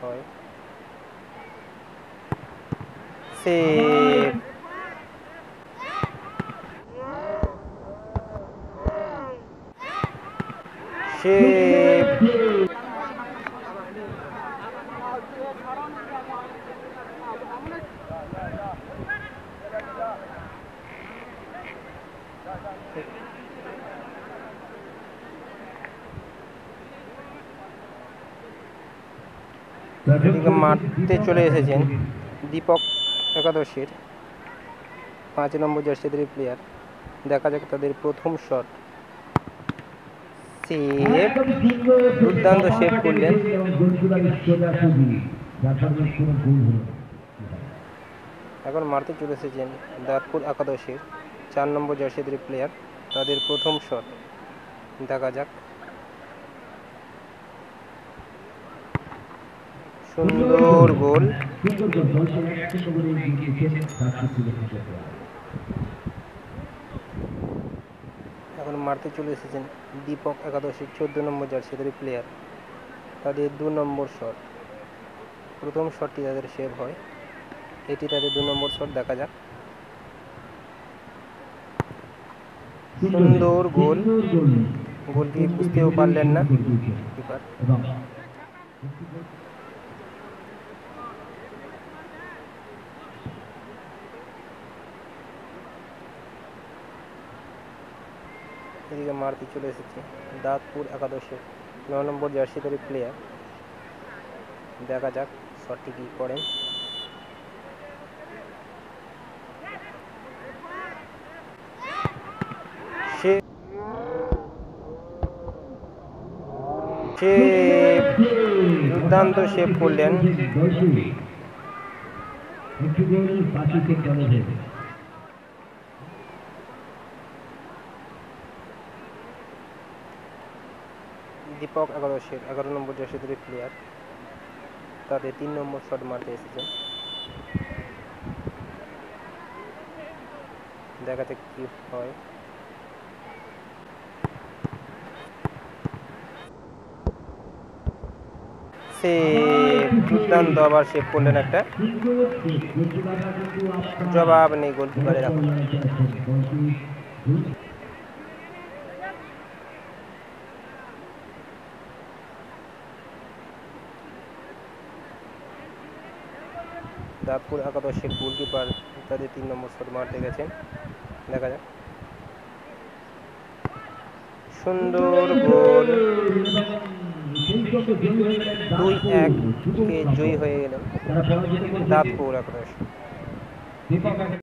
হয়। Save. Save. এদিকে মারতে চলে এসেছেন দীপক একাদশীর 5 নম্বর জার্সিধারী প্লেয়ার। দেখা যাক তাদের প্রথম শট। সেভ। দুর্দান্ত সেভ করলেন। এখন মারতে চলে এসেছেন দাঁতপুর একাদশীর 4 নম্বর জার্সিধারী প্লেয়ার। তাদের প্রথম শট। দেখা যাক। সুন্দর গোল। এখন মারতে চলে এসেছেন দীপক একাদশীর 14 নম্বর জার্সিধারী প্লেয়ার। তাদের 2 নম্বর শট। প্রথম শটটি তাদের সেভ হয়। এটি তাদের 2 নম্বর শট। দেখা যাক। সুন্দর গোল। গোলটি বুঝতেও পারলেন না কিপার। এদিকে মারতে চলে এসেছে দাঁতপুর একাদশের 9 নম্বর জার্সিধারী প্লেয়ার। দেখা যাক শটটি কি করেন। দুর্দান্ত সেভ করলেন। দীপক একাদশের 11 নম্বর জার্সিধারী প্লেয়ার। তাদের 3 নম্বর শট মারতে এসেছেন। দেখা যাক কি হয়। সেভ। দুর্দান্ত আবার সেভ করলেন একটা। জবাব নেই গোলকিপারের এখন। দাঁতপুর একাদশের গোলকিপার তাদের 3 নম্বর শট মারতে গেছেন। দেখা যাক। সুন্দর গোল। 2-1 কে জয়ী হয়ে গেলেন দাঁতপুর একাদশ।